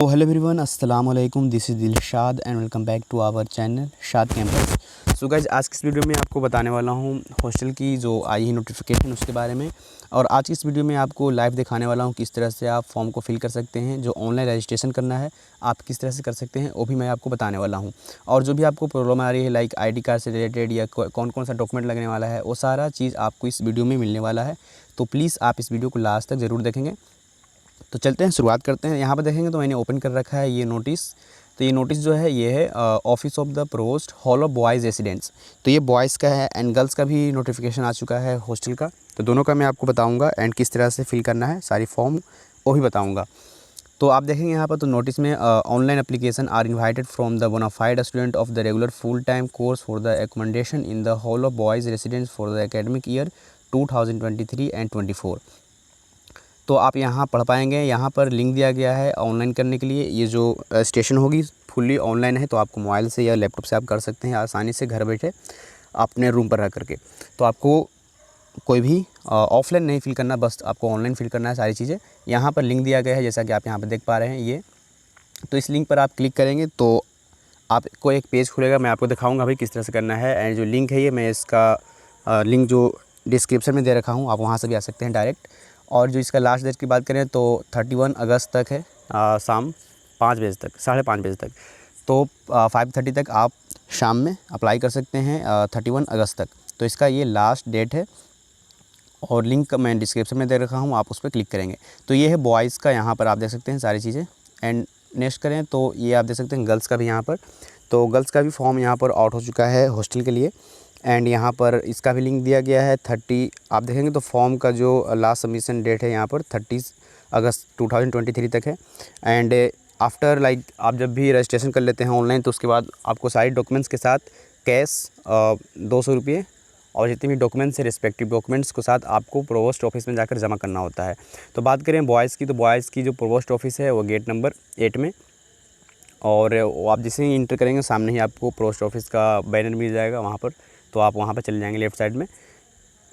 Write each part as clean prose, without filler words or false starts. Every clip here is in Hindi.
तो हेलो एवरीवन, अस्सलाम वालेकुम। This is Dilshad and welcome back to our channel Shad campus. So guys, आज की इस वीडियो में आपको बताने वाला हूँ हॉस्टल की जो आई है नोटिफिकेशन उसके बारे में। और आज की इस वीडियो में आपको लाइव दिखाने वाला हूँ किस तरह से आप फॉर्म को फिल कर सकते हैं। जो ऑनलाइन रजिस्ट्रेशन करना है आप किस तरह से कर सकते हैं वो भी मैं आपको बताने वाला हूँ। और जो भी आपको प्रॉब्लम आ रही है लाइक ID कार्ड से रिलेटेड या कौन कौन सा डॉक्यूमेंट लगने वाला है वो सारा चीज़ आपको इस वीडियो में मिलने वाला है। तो प्लीज़ आप इस वीडियो को लास्ट तक ज़रूर देखेंगे। तो चलते हैं, शुरुआत करते हैं। यहाँ पर देखेंगे तो मैंने ओपन कर रखा है ये नोटिस। तो ये नोटिस जो है ये है office of the provost hall of boys residents. तो ये बॉयज़ का है एंड गर्ल्स का भी नोटिफिकेशन आ चुका है हॉस्टल का। तो दोनों का मैं आपको बताऊंगा एंड किस तरह से फिल करना है सारी फॉर्म वो भी बताऊंगा। तो आप देखेंगे यहाँ पर तो नोटिस में online application are invited from the bona fide student of the regular full time course for the accommodation in the hall of boys residents for the academic year 2023 and 24। तो आप यहाँ पढ़ पाएंगे। यहाँ पर लिंक दिया गया है ऑनलाइन करने के लिए। ये जो स्टेशन होगी फुल्ली ऑनलाइन है, तो आपको मोबाइल से या लैपटॉप से आप कर सकते हैं आसानी से घर बैठे अपने रूम पर रह करके। तो आपको कोई भी ऑफलाइन नहीं फिल करना, बस आपको ऑनलाइन फिल करना है सारी चीज़ें। यहाँ पर लिंक दिया गया है जैसा कि आप यहाँ पर देख पा रहे हैं ये। तो इस लिंक पर आप क्लिक करेंगे तो आपको एक पेज खुलेगा। मैं आपको दिखाऊंगा भाई किस तरह से करना है। एंड जो लिंक है ये मैं इसका लिंक जो डिस्क्रिप्शन में दे रखा हूँ, आप वहाँ से भी आ सकते हैं डायरेक्ट। और जो इसका लास्ट डेट की बात करें तो 31 अगस्त तक है, शाम 5 बजे तक, 5:30 बजे तक। तो 5:30 तक आप शाम में अप्लाई कर सकते हैं 31 अगस्त तक। तो इसका ये लास्ट डेट है और लिंक मैं डिस्क्रिप्शन में दे रखा हूँ, आप उस पर क्लिक करेंगे। तो ये है बॉयज़ का, यहाँ पर आप देख सकते हैं सारी चीज़ें। एंड नेक्स्ट करें तो ये आप देख सकते हैं गर्ल्स का भी यहाँ पर। तो गर्ल्स का भी फॉर्म यहाँ पर आउट हो चुका है हॉस्टल के लिए। एंड यहाँ पर इसका भी लिंक दिया गया है 30। आप देखेंगे तो फॉर्म का जो लास्ट सबमिशन डेट है यहाँ पर 30 अगस्त 2023 तक है। एंड आफ्टर लाइक आप जब भी रजिस्ट्रेशन कर लेते हैं ऑनलाइन तो उसके बाद आपको सारे डॉक्यूमेंट्स के साथ कैश 200 रुपये और जितने भी डॉक्यूमेंट्स हैं रिस्पेक्टिव डॉक्यूमेंट्स के साथ आपको प्रोवोस्ट ऑफिस में जाकर जमा करना होता है। तो बात करें बॉयज़ की, तो बॉयज़ की जो प्रोवोस्ट ऑफिस है वो गेट नंबर 8 में। और वो आप जैसे ही इंटर करेंगे सामने ही आपको पोस्ट ऑफिस का बैनर मिल जाएगा वहाँ पर। तो आप वहाँ पर चले जाएंगे लेफ़्ट साइड में,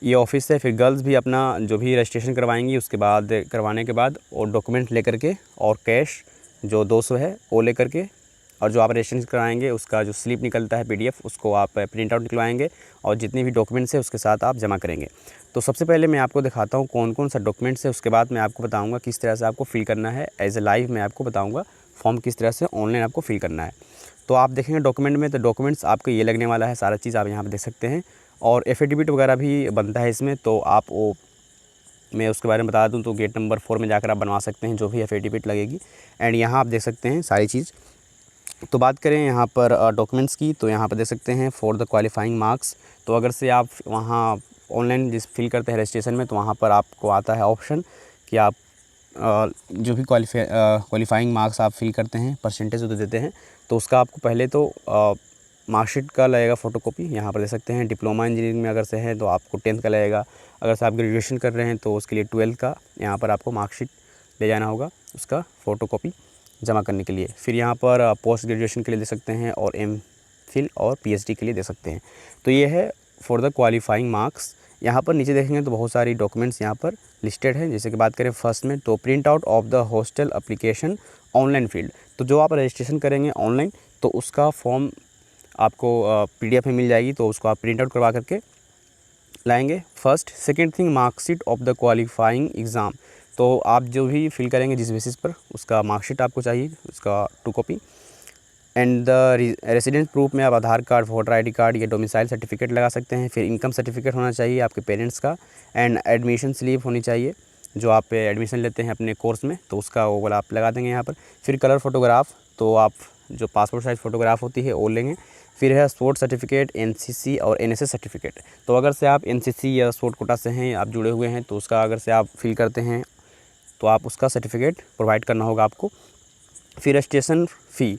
ये ऑफिस है। फिर गर्ल्स भी अपना जो भी रजिस्ट्रेशन करवाएंगी उसके बाद करवाने के बाद और डॉक्यूमेंट लेकर के और कैश जो 200 है वो लेकर के, और जो आप रजिस्ट्रेशन कराएंगे उसका जो स्लिप निकलता है PDF उसको आप प्रिंट आउट निकलवाएंगे और जितने भी डॉक्यूमेंट्स है उसके साथ आप जमा करेंगे। तो सबसे पहले मैं आपको दिखाता हूँ कौन कौन सा डॉक्यूमेंट्स है, उसके बाद मैं आपको बताऊँगा किस तरह से आपको फिल करना है। एज ए लाइव मैं आपको बताऊँगा फॉर्म किस तरह से ऑनलाइन आपको फिल करना है। तो आप देखेंगे डॉक्यूमेंट में, तो डॉक्यूमेंट्स आपको ये लगने वाला है, सारा चीज़ आप यहाँ पर देख सकते हैं। और एफिडेविट वगैरह भी बनता है इसमें, तो आप वो मैं उसके बारे में बता दूं तो गेट नंबर 4 में जाकर आप बनवा सकते हैं जो भी एफिडेविट लगेगी। एंड यहाँ आप देख सकते हैं सारी चीज़। तो बात करें यहाँ पर डॉक्यूमेंट्स की, तो यहाँ पर देख सकते हैं फॉर द क्वालिफाइंग मार्क्स। तो अगर से आप वहाँ ऑनलाइन जिस फिल करते हैं रजिस्ट्रेशन में, तो वहाँ पर आपको आता है ऑप्शन कि आप जो भी क्वालिफाइंग मार्क्स आप फिल करते हैं परसेंटेज जो देते हैं, तो उसका आपको पहले तो मार्कशीट का लगेगा फ़ोटोकॉपी। यहाँ पर दे सकते हैं डिप्लोमा इंजीनियरिंग में अगर से है तो आपको 10th का लगेगा। अगर से आप ग्रेजुएशन कर रहे हैं तो उसके लिए 12th का यहाँ पर आपको मार्कशीट ले जाना होगा, उसका फ़ोटोकॉपी जमा करने के लिए। फिर यहाँ पर पोस्ट ग्रेजुएशन के लिए दे सकते हैं और MPhil और PhD के लिए दे सकते हैं। तो ये है फॉर द क्वालिफाइंग मार्क्स। यहाँ पर नीचे देखेंगे तो बहुत सारी डॉक्यूमेंट्स यहाँ पर लिस्टेड हैं। जैसे कि बात करें फर्स्ट में, तो print out of the hostel application online field. तो जो आप रजिस्ट्रेशन करेंगे ऑनलाइन तो उसका फॉर्म आपको PDF में मिल जाएगी, तो उसको आप प्रिंट आउट करवा करके लाएंगे। First second thing, marksheet of the qualifying exam. तो आप जो भी फिल करेंगे जिस बेसिस पर उसका मार्कशीट आपको चाहिए, उसका 2 copy. And the residence proof में आप आधार कार्ड, वोटर ID कार्ड या डोमिसाइल सर्टिफिकेट लगा सकते हैं। फिर इनकम सर्टिफिकेट होना चाहिए आपके पेरेंट्स का। एंड एडमिशन स्लिप होनी चाहिए, जो आप एडमिशन लेते हैं अपने कोर्स में तो उसका वो वाला आप लगा देंगे यहाँ पर। फिर कलर फोटोग्राफ, तो आप जो पासपोर्ट साइज़ फ़ोटोग्राफ होती है वो लेंगे। फिर है स्पोर्ट्स सर्टिफिकेट, NCC और NSS सर्टिफिकेट। तो अगर से आप NCC या स्पोर्ट कोटा से हैं, आप जुड़े हुए हैं, तो उसका अगर से आप फिल करते हैं तो आप उसका सर्टिफिकेट प्रोवाइड करना होगा आपको। फिर रजिस्ट्रेशन फ़ी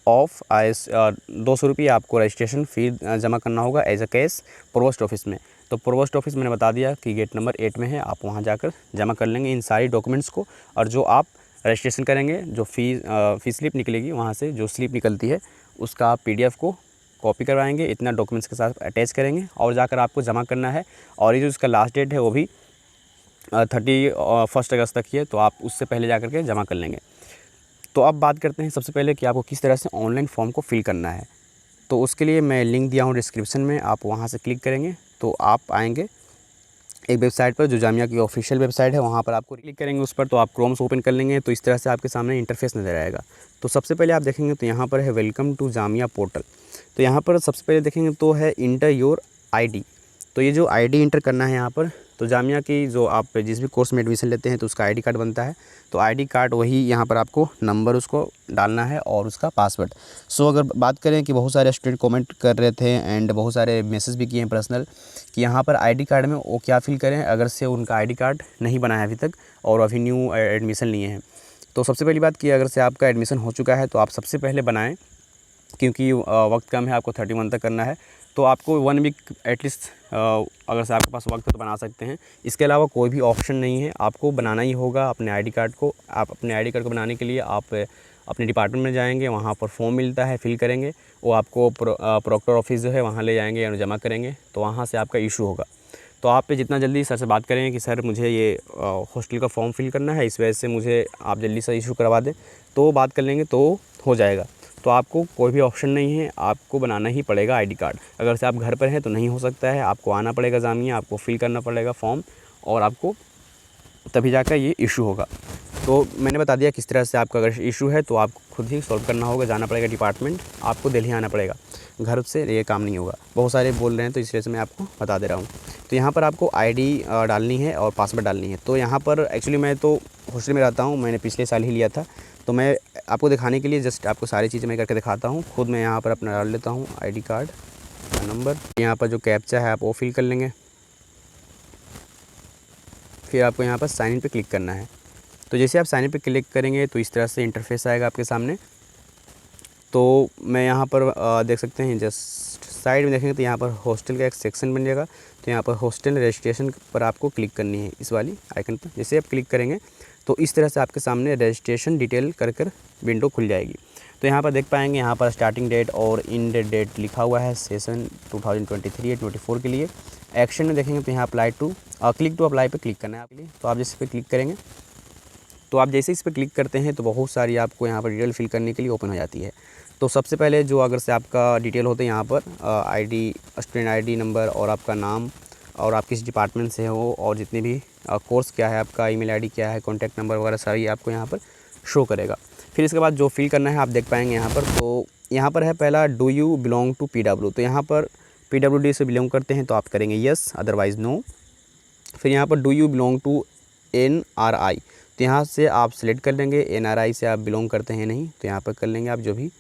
ऑफ 200 रुपये आपको रजिस्ट्रेशन फ़ी जमा करना होगा as a cash post office में। तो पोस्ट ऑफिस मैंने बता दिया कि गेट नंबर 8 में है, आप वहाँ जाकर जमा कर लेंगे इन सारी डॉक्यूमेंट्स को। और जो आप रजिस्ट्रेशन करेंगे, जो फ़ी स्लिप निकलेगी वहाँ से, जो स्लिप निकलती है उसका आप PDF को कॉपी करवाएंगे, इतना डॉक्यूमेंट्स के साथ अटैच करेंगे और जाकर आपको जमा करना है। और ये जो इसका लास्ट डेट है वो भी 31 अगस्त तक ही है, तो आप उससे पहले जा कर के जमा कर लेंगे। तो अब बात करते हैं सबसे पहले कि आपको किस तरह से ऑनलाइन फॉर्म को फिल करना है। तो उसके लिए मैं लिंक दिया हूँ डिस्क्रिप्शन में, आप वहाँ से क्लिक करेंगे तो आप आएंगे एक वेबसाइट पर जो जामिया की ऑफिशियल वेबसाइट है। वहाँ पर आपको क्लिक करेंगे उस पर, तो आप क्रोम से ओपन कर लेंगे तो इस तरह से आपके सामने इंटरफेस नज़र आएगा। तो सबसे पहले आप देखेंगे तो यहाँ पर है वेलकम टू जामिया पोर्टल। तो यहाँ पर सबसे पहले देखेंगे तो है इंटर योर आईडी। तो ये जो आईडी इंटर करना है यहाँ पर, तो जामिया की जो आप जिस भी कोर्स में एडमिशन लेते हैं तो उसका आईडी कार्ड बनता है। तो आईडी कार्ड वही यहाँ पर आपको नंबर उसको डालना है और उसका पासवर्ड। सो अगर बात करें कि बहुत सारे स्टूडेंट कमेंट कर रहे थे एंड बहुत सारे मैसेज भी किए हैं पर्सनल कि यहाँ पर आईडी कार्ड में वो क्या फिल करें अगर से उनका आईडी कार्ड नहीं बना है अभी तक और अभी न्यू एडमिशन लिए हैं। तो सबसे पहली बात कि अगर से आपका एडमिशन हो चुका है तो आप सबसे पहले बनाएं, क्योंकि वक्त कम है, आपको 31 तक करना है। तो आपको 1 वीक एटलीस्ट अगर से आपके पास वक्त है तो बना सकते हैं। इसके अलावा कोई भी ऑप्शन नहीं है, आपको बनाना ही होगा अपने आईडी कार्ड को। आप अपने आईडी कार्ड को बनाने के लिए आप अपने डिपार्टमेंट में जाएंगे, वहाँ पर फॉर्म मिलता है, फिल करेंगे, वो आपको प्रोक्टर ऑफिस जो है वहाँ ले जाएंगे या जमा करेंगे, तो वहाँ से आपका इशू होगा। तो आप जितना जल्दी सर से बात करेंगे कि सर मुझे ये हॉस्टल का फॉर्म फिल करना है, इस वजह से मुझे आप जल्दी से इशू करवा दें, तो बात कर लेंगे तो हो जाएगा। तो आपको कोई भी ऑप्शन नहीं है, आपको बनाना ही पड़ेगा आईडी कार्ड। अगर से आप घर पर हैं तो नहीं हो सकता है, आपको आना पड़ेगा जामिया, आपको फिल करना पड़ेगा फॉर्म और आपको तभी जाकर ये इशू होगा। तो मैंने बता दिया किस तरह से आपका अगर इशू है तो आपको खुद ही सॉल्व करना होगा, जाना पड़ेगा डिपार्टमेंट, आपको दिल्ली आना पड़ेगा, घर से ये काम नहीं होगा। बहुत सारे बोल रहे हैं तो इसलिए से मैं आपको बता दे रहा हूँ। तो यहाँ पर आपको आईडी डालनी है और पासवर्ड डालनी है। तो यहाँ पर एक्चुअली मैं तो हॉस्टल में रहता हूँ, मैंने पिछले साल ही लिया था, तो मैं आपको दिखाने के लिए जस्ट आपको सारी चीज़ें मैं करके दिखाता हूँ। खुद मैं यहाँ पर अपना डाल लेता हूँ आईडी कार्ड का नंबर, यहाँ पर जो कैप्चा है आप वो फिल कर लेंगे, फिर आपको यहाँ पर साइन इन पे क्लिक करना है। तो जैसे आप साइन इन पे क्लिक करेंगे तो इस तरह से इंटरफेस आएगा आपके सामने। तो मैं यहाँ पर देख सकते हैं जस्ट साइड में देखेंगे तो यहाँ पर हॉस्टल का एक सेक्शन बन जाएगा। तो यहाँ पर हॉस्टल रजिस्ट्रेशन पर आपको क्लिक करनी है, इस वाली आइकन पर। जैसे आप क्लिक करेंगे तो इस तरह से आपके सामने रजिस्ट्रेशन डिटेल कर विंडो खुल जाएगी। तो यहाँ पर देख पाएंगे, यहाँ पर स्टार्टिंग डेट और इंड डेट लिखा हुआ है सेशन 2023-24 के लिए। एक्शन में देखेंगे तो यहाँ apply to click to apply पे क्लिक करना है आपके लिए। तो आप जैसे पे क्लिक करेंगे तो आप जैसे इस पर क्लिक करते हैं तो बहुत सारी आपको यहाँ पर डिटेल फिल करने के लिए ओपन हो जाती है। तो सबसे पहले जो अगर से आपका डिटेल होते हैं यहाँ पर आईडी, स्टूडेंट आईडी नंबर और आपका नाम और आप किस डिपार्टमेंट से हो और जितने भी कोर्स क्या है आपका, ईमेल आईडी क्या है, कॉन्टैक्ट नंबर वगैरह सारी आपको यहाँ पर शो करेगा। फिर इसके बाद जो फिल करना है आप देख पाएंगे यहाँ पर। तो यहाँ पर है पहला, do you belong to PW। तो यहाँ पर PWD से बिलोंग करते हैं तो आप करेंगे यस, अदरवाइज़ नो। फिर यहाँ पर do you belong to NRI, तो यहाँ से आप सिलेक्ट कर लेंगे, NRI से आप बिलोंग करते हैं नहीं, तो यहाँ पर कर लेंगे आप जो भी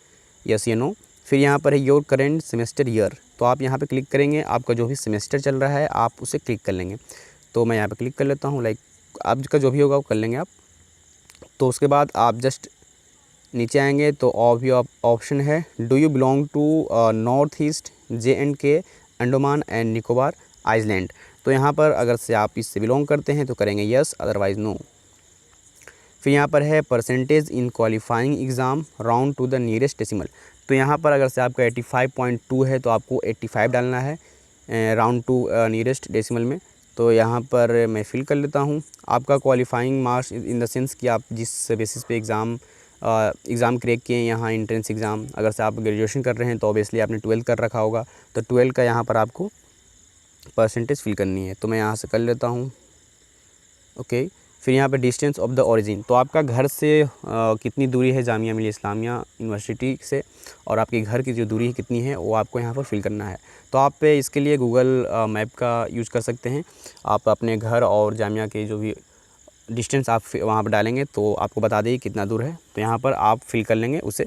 यस या नो। फिर यहाँ पर है योर करेंट सेमेस्टर ईयर, तो आप यहाँ पे क्लिक करेंगे, आपका जो भी सेमेस्टर चल रहा है आप उसे क्लिक कर लेंगे। तो मैं यहाँ पे क्लिक कर लेता हूँ, लाइक आपका जो भी होगा वो कर लेंगे आप। तो उसके बाद आप जस्ट नीचे आएंगे तो भी ऑप्शन है do you belong to north east JNK Andaman and Nicobar island. तो यहाँ पर अगर से आप इससे बिलोंग करते हैं तो करेंगे यस, अदरवाइज़ नो। फिर यहाँ पर है percentage in qualifying exam round to the nearest decimal. तो यहाँ पर अगर से आपका 85.2 है तो आपको 85 डालना है राउंड टू नियरेस्ट डेसिमल में। तो यहाँ पर मैं फिल कर लेता हूँ। आपका qualifying marks in the sense कि आप जिस बेसिस पे एग्ज़ाम क्रैक किए हैं, यहाँ एंट्रेंस एग्ज़ाम, अगर से आप ग्रेजुएशन कर रहे हैं तो ऑब्वियसली आपने 12 कर रखा होगा, तो 12 का यहाँ पर आपको परसेंटेज फिल करनी है। तो मैं यहाँ से कर लेता हूँ ओके। फिर यहाँ पे डिस्टेंस ऑफ द ओरिजिन, तो आपका घर से कितनी दूरी है जामिया मिलिया इस्लामिया यूनिवर्सिटी से, और आपके घर की जो दूरी है कितनी है वो आपको यहाँ पर फिल करना है। तो आप इसके लिए गूगल मैप का यूज़ कर सकते हैं। आप अपने घर और जामिया के जो भी डिस्टेंस आप वहाँ पर डालेंगे तो आपको बता देगी कितना दूर है, तो यहाँ पर आप फिल कर लेंगे उसे।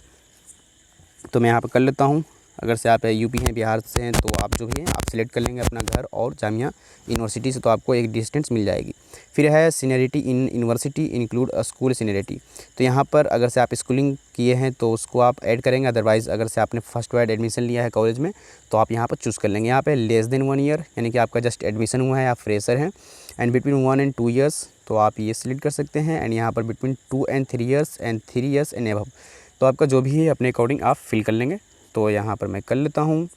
तो मैं यहाँ पर कर लेता हूँ। अगर से आप यूपी हैं, बिहार से हैं, तो आप जो भी हैं आप सिलेक्ट कर लेंगे अपना घर और जामिया यूनिवर्सिटी से, तो आपको एक डिस्टेंस मिल जाएगी। फिर है seniority in university include school seniority, तो यहाँ पर अगर से आप स्कूलिंग किए हैं तो उसको आप ऐड करेंगे, अदरवाइज़ अगर से आपने फर्स्ट वाइड एडमिशन लिया है कॉलेज में तो आप यहाँ पर चूज़ कर लेंगे। यहाँ पे लेस देन 1 ईयर, यानी कि आपका जस्ट एडमिशन हुआ है, आप फ्रेशर हैं, एंड बिटवीन 1 and 2 ईयर्स, तो आप ये सिलेक्ट कर सकते हैं। एंड यहाँ पर between 2 and 3 years and 3 years and above, तो आपका जो भी है अपने अकॉर्डिंग आप फिल कर लेंगे। तो यहाँ पर मैं कर लेता हूँ।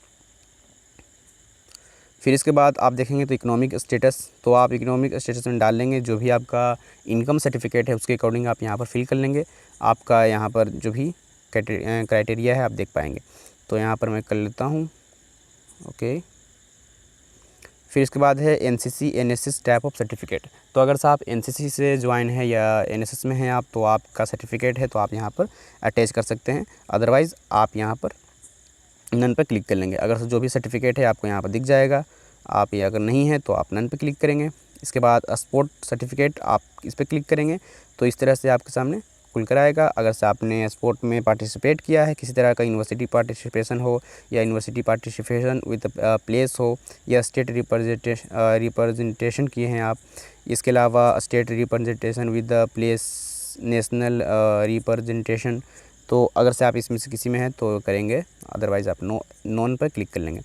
फिर इसके बाद आप देखेंगे तो इकोनॉमिक स्टेटस, तो आप इकोनॉमिक स्टेटस में डाल लेंगे जो भी आपका इनकम सर्टिफिकेट है उसके अकॉर्डिंग आप यहाँ पर फिल कर लेंगे। आपका यहाँ पर जो भी क्राइटेरिया है आप देख पाएंगे। तो यहाँ पर मैं कर लेता हूँ ओके। फिर इसके बाद है NCC NSS type of certificate. तो अगर आप एनसीसी से ज्वाइन है या एनएसएस में हैं आप, तो आपका सर्टिफिकेट है तो आप यहाँ पर अटैच कर सकते हैं, अदरवाइज़ आप यहाँ पर नन पर क्लिक कर लेंगे। अगर जो भी सर्टिफिकेट है आपको यहाँ पर दिख जाएगा, आप ये अगर नहीं है तो आप नन पर क्लिक करेंगे। इसके बाद स्पोर्ट सर्टिफिकेट आप इस पर क्लिक करेंगे तो इस तरह से आपके सामने खुल कर आएगा। अगर से आपने स्पोर्ट में पार्टिसिपेट किया है, किसी तरह का यूनिवर्सिटी पार्टिसिपेशन हो या यूनिवर्सिटी पार्टिसिपेशन विद प्लेस हो या स्टेट रिप्रेजेंटेशन किए हैं आप, इसके अलावा state representation with place national representation, तो अगर से आप इसमें से किसी में हैं तो करेंगे, अदरवाइज़ आप नॉन पर क्लिक कर लेंगे।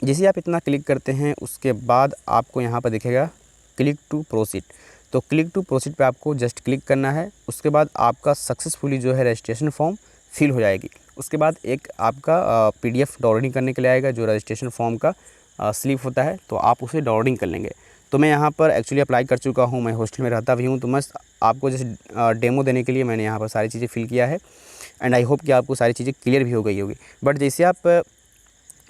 जैसे आप इतना क्लिक करते हैं उसके बाद आपको यहाँ पर दिखेगा क्लिक टू प्रोसीड। तो क्लिक टू प्रोसीड पे आपको जस्ट क्लिक करना है। उसके बाद आपका सक्सेसफुली जो है रजिस्ट्रेशन फॉर्म फिल हो जाएगी। उसके बाद एक आपका पीडीएफ डाउनलोडिंग करने के लिए आएगा, जो रजिस्ट्रेशन फॉर्म का स्लिप होता है, तो आप उसे डाउनलोडिंग कर लेंगे। तो मैं यहाँ पर एक्चुअली अप्लाई कर चुका हूँ, मैं हॉस्टल में रहता भी हूँ, तो मैं आपको जैसे डेमो देने के लिए मैंने यहाँ पर सारी चीज़ें फिल किया है एंड आई होप कि आपको सारी चीज़ें क्लियर भी हो गई होगी। बट जैसे आप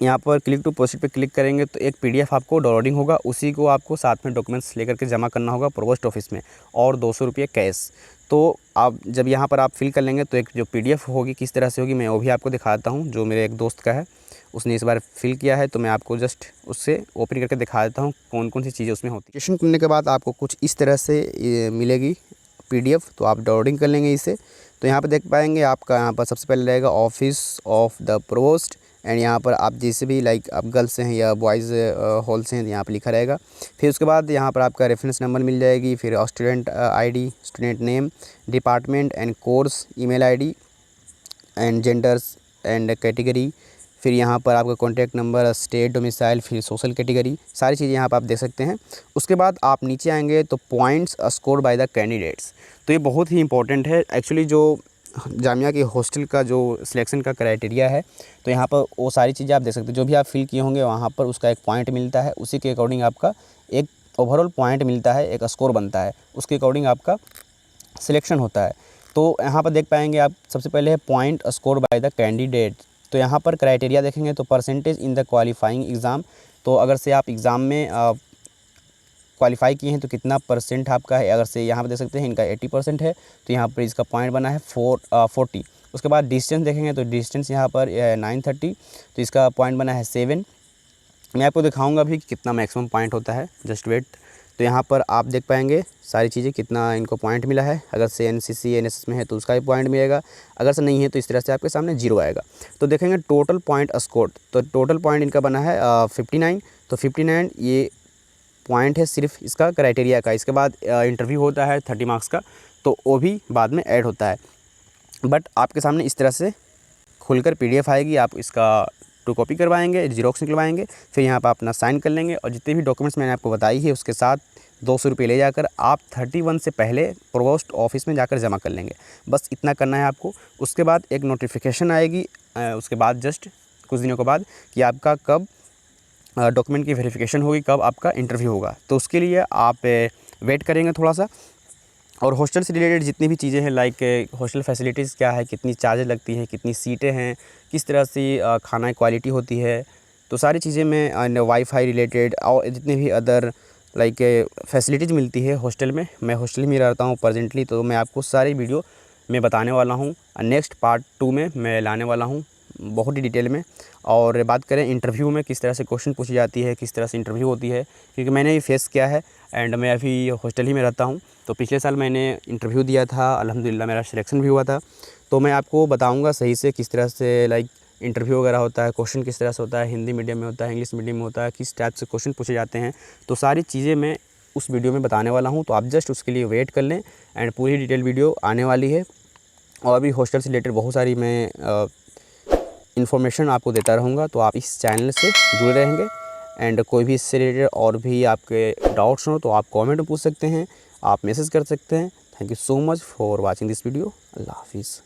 यहाँ पर क्लिक टू प्रोसीड पे क्लिक करेंगे तो एक पीडीएफ आपको डाउनलोडिंग होगा, उसी को आपको साथ में डॉक्यूमेंट्स लेकर के जमा करना होगा पोस्ट ऑफिस में, और 200 रुपये कैश। तो आप जब यहाँ पर आप फिल कर लेंगे तो एक जो पीडीएफ होगी किस तरह से होगी मैं वो भी आपको दिखाता हूँ, जो मेरे एक दोस्त का है, उसने इस बार फिल किया है, तो मैं आपको जस्ट उससे ओपन करके दिखा देता हूँ कौन कौन सी चीज़ें उसमें होती है। रजिस्ट्रेशन करने के बाद आपको कुछ इस तरह से मिलेगी पीडीएफ, तो आप डाउनलोडिंग कर लेंगे इसे। तो यहाँ पर देख पाएंगे आपका यहाँ पर सबसे पहले रहेगा office of the provost, and यहाँ पर आप जैसे भी लाइक आप गर्ल्स हैं या बॉयज़ हॉल से हैं यहाँ पर लिखा रहेगा। फिर उसके बाद यहाँ पर आपका रेफरेंस नंबर मिल जाएगी, फिर student ID, student name, department and course, email ID and genders and category, फिर यहाँ पर आपका कॉन्टैक्ट नंबर, स्टेट डोमिसाइल, फिर सोशल कैटेगरी, सारी चीज़ें यहाँ पर आप देख सकते हैं। उसके बाद आप नीचे आएंगे तो points score by the candidates, तो ये बहुत ही इंपॉर्टेंट है एक्चुअली। जो जामिया के हॉस्टल का जो सिलेक्शन का क्राइटेरिया है, तो यहाँ पर वो सारी चीज़ें आप देख सकते हैं, जो भी आप फिल किए होंगे वहाँ पर उसका एक पॉइंट मिलता है, उसी के अकॉर्डिंग आपका एक ओवरऑल पॉइंट मिलता है, एक स्कोर बनता है, उसके अकॉर्डिंग आपका सिलेक्शन होता है। तो यहाँ पर देख पाएंगे आप सबसे पहले है point score by the candidate. तो यहाँ पर क्राइटेरिया देखेंगे तो percentage in the qualifying exam, तो अगर से आप एग्ज़ाम में क्वालिफाई किए हैं तो कितना परसेंट आपका है। अगर से यहाँ पर देख सकते हैं इनका 80% है, तो यहाँ पर इसका पॉइंट बना है 40। उसके बाद डिस्टेंस देखेंगे तो डिस्टेंस यहाँ पर 930, तो इसका पॉइंट बना है 7। मैं आपको दिखाऊंगा भी कि कितना मैक्सिमम पॉइंट होता है, जस्ट वेट। तो यहाँ पर आप देख पाएंगे सारी चीज़ें कितना इनको पॉइंट मिला है। अगर से एनसीसी एनएसएस में है तो उसका भी पॉइंट मिलेगा, अगर से नहीं है तो इस तरह से आपके सामने 0 आएगा। तो देखेंगे टोटल पॉइंट स्कोर, तो टोटल पॉइंट इनका बना है 59। तो 59 ये पॉइंट है सिर्फ इसका क्राइटेरिया का। इसके बाद इंटरव्यू होता है 30 मार्क्स का, तो वो भी बाद में ऐड होता है। बट आपके सामने इस तरह से खुलकर पीडीएफ आएगी, आप इसका 2 कॉपी करवाएंगे, जीरोक्स निकलवाएंगे, फिर यहाँ पर अपना साइन कर लेंगे, और जितने भी डॉक्यूमेंट्स मैंने आपको बताई है उसके साथ 200 रुपये ले जाकर आप 31 से पहले पोस्ट ऑफिस में जाकर जमा कर लेंगे। बस इतना करना है आपको। उसके बाद एक नोटिफिकेशन आएगी उसके बाद जस्ट कुछ दिनों के बाद कि आपका कब डॉक्यूमेंट की वेरिफिकेशन होगी, कब आपका इंटरव्यू होगा। तो उसके लिए आप वेट करेंगे थोड़ा सा। और हॉस्टल से रिलेटेड जितनी भी चीज़ें हैं, लाइक हॉस्टल फैसिलिटीज़ क्या है, कितनी चार्जेस लगती है, कितनी सीटें हैं, किस तरह से खाना क्वालिटी होती है, तो सारी चीज़ें मैं वाईफाई रिलेटेड और जितने भी अदर लाइक फैसिलिटीज़ मिलती है हॉस्टल में, मैं हॉस्टल में रहता हूँ प्रेजेंटली, तो मैं आपको सारी वीडियो में बताने वाला हूँ। नेक्स्ट पार्ट 2 में मैं लाने वाला हूँ बहुत ही डिटेल में। और बात करें इंटरव्यू में किस तरह से क्वेश्चन पूछी जाती है, किस तरह से इंटरव्यू होती है, क्योंकि मैंने ये फेस किया है एंड मैं अभी हॉस्टल ही में रहता हूँ। तो पिछले साल मैंने इंटरव्यू दिया था, अल्हम्दुलिल्लाह मेरा सिलेक्शन भी हुआ था। तो मैं आपको बताऊँगा सही से किस तरह से लाइक इंटरव्यू वगैरह होता है, क्वेश्चन किस तरह से होता है, हिंदी मीडियम में होता है, इंग्लिश मीडियम में होता है, किस टाइप से क्वेश्चन पूछे जाते हैं, तो सारी चीज़ें मैं उस वीडियो में बताने वाला हूँ। तो आप जस्ट उसके लिए वेट कर लें एंड पूरी डिटेल वीडियो आने वाली है। और भी हॉस्टल से रिलेटेड बहुत सारी मैं इन्फॉर्मेशन आपको देता रहूँगा, तो आप इस चैनल से जुड़े रहेंगे। एंड कोई भी इससे रिलेटेड और भी आपके डाउट्स हो तो आप कमेंट में पूछ सकते हैं, आप मैसेज कर सकते हैं। Thank you so much for watching this video. अल्लाह हाफिज़।